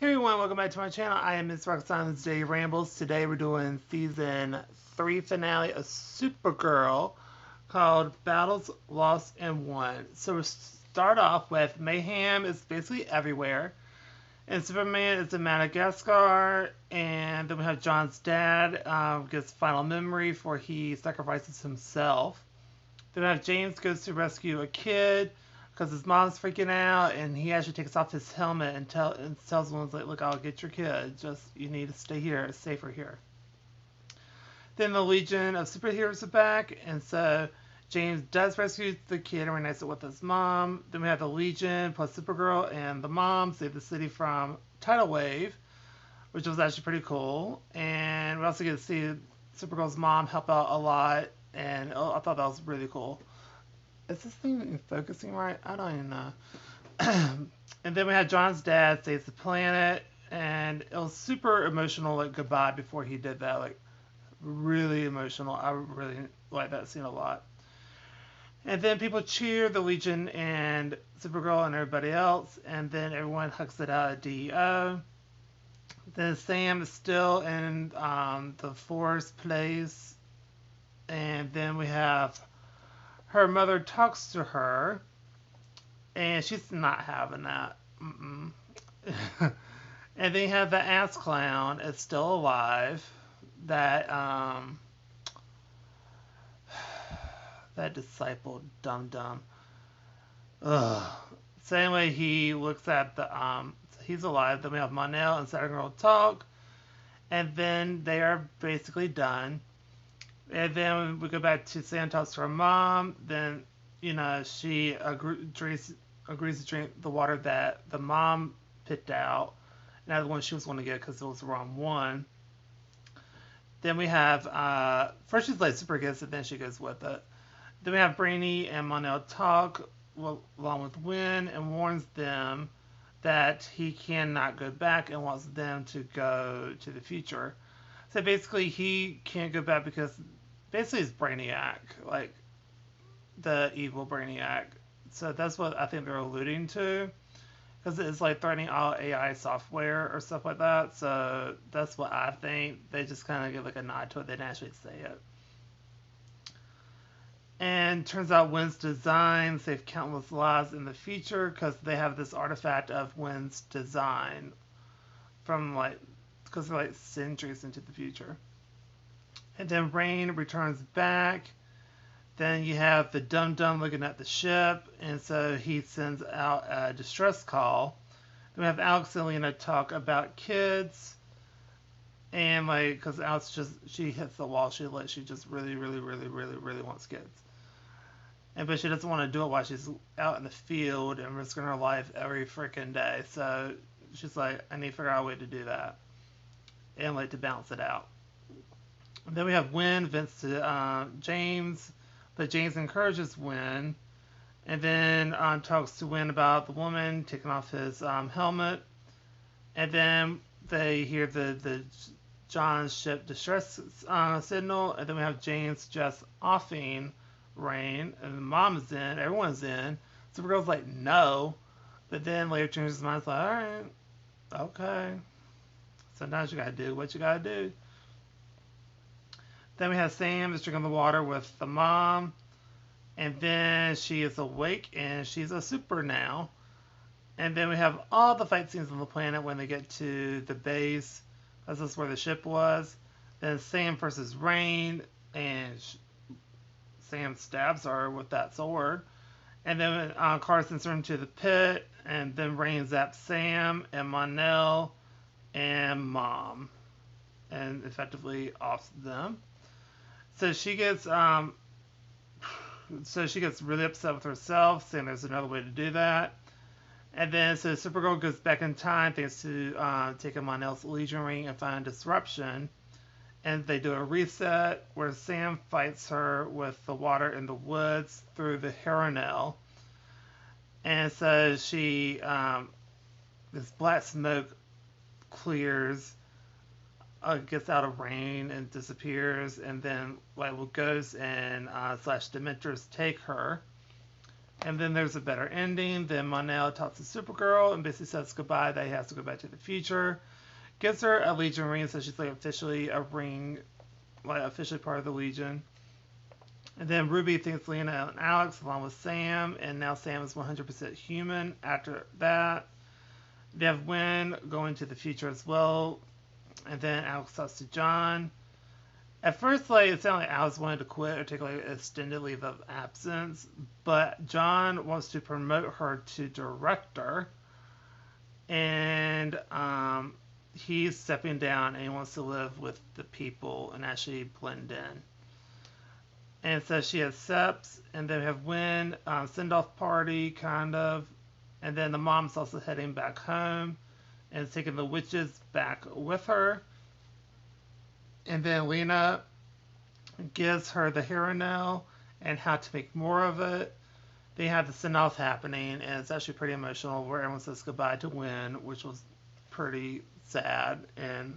Hey everyone, welcome back to my channel. I am Miss Roxanne's Daily Rambles. Today we're doing season 3 finale of Supergirl called Battles Lost and Won. So we start off with Mayhem is basically everywhere. And Superman is in Madagascar. And then we have John's dad gets final memory for he sacrifices himself. Then we have James goes to rescue a kid because his mom's freaking out, and he actually takes off his helmet and tells him like, "Look, I'll get your kid. Just you need to stay here. It's safer here." Then the Legion of Superheroes are back, and so James does rescue the kid and reunites it with his mom. Then we have the Legion plus Supergirl and the mom save the city from tidal wave, which was actually pretty cool. And we also get to see Supergirl's mom help out a lot, and I thought that was really cool. Is this thing even focusing right? I don't even know. And then we had John's dad saves the planet, and it was super emotional, like goodbye before he did that, like really emotional. I really like that scene a lot. And then people cheer the Legion and Supergirl and everybody else, and then everyone hugs it out at DEO. Then Sam is still in the forest place, and then we have her mother talks to her, and she's not having that. Mm-mm. And then you have the ass clown is still alive. That that disciple dum dum. Ugh. So anyway, he looks at the he's alive. Then we have Monel and Saturn Girl talk, and then they are basically done. And then we go back to Sam talks to her mom. Then she agrees to drink the water that the mom picked out. And that's the one she was going to get because it was the wrong one. Then we have first she's like super against it, then she goes with it. Then we have Brainy and Monel talk along with Win and warns them that he cannot go back and wants them to go to the future. So basically, he can't go back because basically he's Brainiac, like the evil Brainiac. So that's what I think they're alluding to because it's like threatening all AI software or stuff like that. So that's what I think. They just kind of give like a nod to it. They didn't actually say it. And turns out Wynn's design saved countless lives in the future because they have this artifact of Wynn's design from like because they're like centuries into the future. And then Rain returns back. Then you have the Dum Dum looking at the ship, and so he sends out a distress call. Then we have Alex and Lena talk about kids, and like, because Alex she hits the wall. She just really, really, really, really, really wants kids, and but she doesn't want to do it while she's out in the field and risking her life every freaking day. So she's like, I need to figure out a way to do that, and like to balance it out. And then we have Win, Vince to James, but James encourages Win, and then talks to Win about the woman taking off his helmet, and then they hear the John's ship distress signal, and then we have James just offing Rain, and the mom is in, everyone's in. Supergirl's like, no, but then later changes his mind, it's like, all right, okay. Sometimes you gotta do what you gotta do. Then we have Sam is drinking the water with the mom, and then she is awake and she's a super now. And then we have all the fight scenes on the planet when they get to the base. This is where the ship was. Then Sam versus Rain, and Sam stabs her with that sword. And then Carson sends her into the pit, and then Rain zaps Sam and Monel and Mom, and effectively offs them. So she gets really upset with herself, saying there's another way to do that. And then so Supergirl goes back in time thanks to taking Monel's Legion ring and find disruption. And they do a reset where Sam fights her with the water in the woods through the Heronel. And so this black smoke clears, gets out of Rain and disappears, and then like Ghost and slash Dementors take her. And then there's a better ending. Then Monel talks to Supergirl and basically says goodbye, that he has to go back to the future. Gives her a Legion ring, so she's like officially a ring, like officially part of the Legion. And then Ruby thinks Lena and Alex along with Sam, and now Sam is 100% human after that. They have Wynn going to the future as well. And then Alex talks to John. At first, like, it sounded like Alex wanted to quit or take like an extended leave of absence, but John wants to promote her to director, and he's stepping down and he wants to live with the people and actually blend in. And so she accepts, and then we have Wynn send-off party, kind of, and then the mom's also heading back home and taking the witches back with her. And then Lena gives her the hero nail and how to make more of it. They have the send-off happening, and it's actually pretty emotional, where everyone says goodbye to Wynn, which was pretty sad, and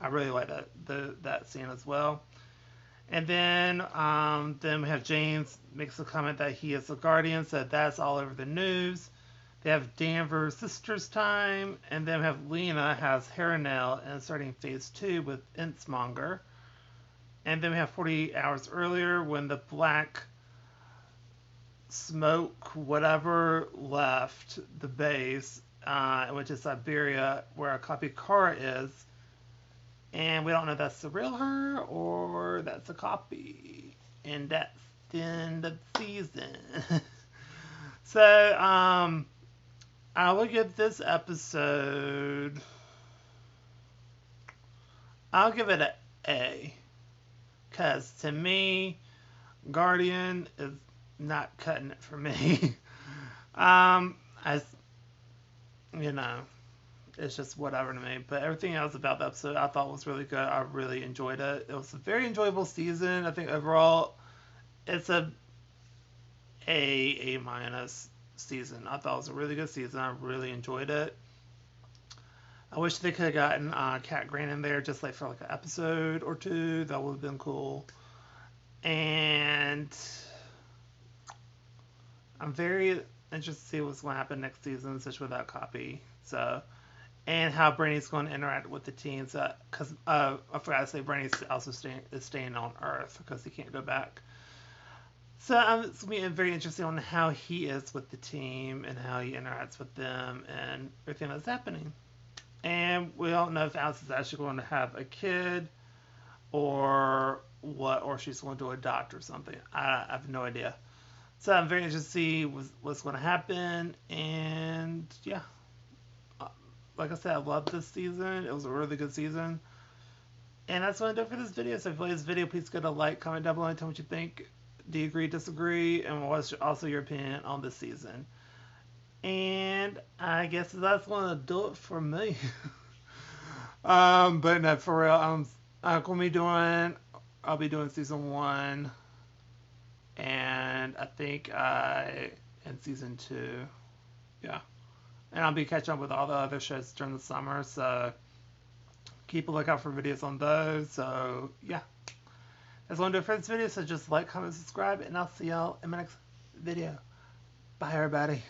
I really like that scene as well. And then we have James makes a comment that he is a guardian, so that's all over the news. They have Danvers Sisters time, and then we have Lena has Harrenel and starting phase 2 with Intsmonger. And then we have 48 hours earlier when the black smoke, whatever, left the base, which is Siberia, where a copy Kara is. And we don't know if that's the real her or that's a copy. And that's the end of the season. So, I will give this episode, I'll give it an A. Because to me, Guardian is not cutting it for me. As, you know, it's just whatever to me. But everything else about the episode I thought was really good. I really enjoyed it. It was a very enjoyable season. I think overall, it's a minus season. I thought it was a really good season. I really enjoyed it. I wish they could have gotten Cat Grant in there just like for like an episode or two. That would have been cool. And I'm very interested to see what's going to happen next season, especially with that copy. So, and how Braini's going to interact with the teams. Because I forgot to say, Brainy also is staying on Earth because he can't go back. So it's going to be very interesting on how he is with the team and how he interacts with them and everything that's happening. And we don't know if Alice is actually going to have a kid or what, or she's going to adopt or something. I have no idea. So I'm very interested to see what's going to happen. And yeah, like I said, I loved this season. It was a really good season. And that's what I do for this video. So if you like this video, please go to like, comment down below and tell me what you think. Do you agree, disagree? And what's also your opinion on this season? And I guess that's going to do it for me. But no, for real, I'll be doing season 1. And I think in season 2. Yeah. And I'll be catching up with all the other shows during the summer. So keep a lookout for videos on those. So yeah. That's going to do it for this video. So just like, comment, subscribe. And I'll see y'all in my next video. Bye, everybody.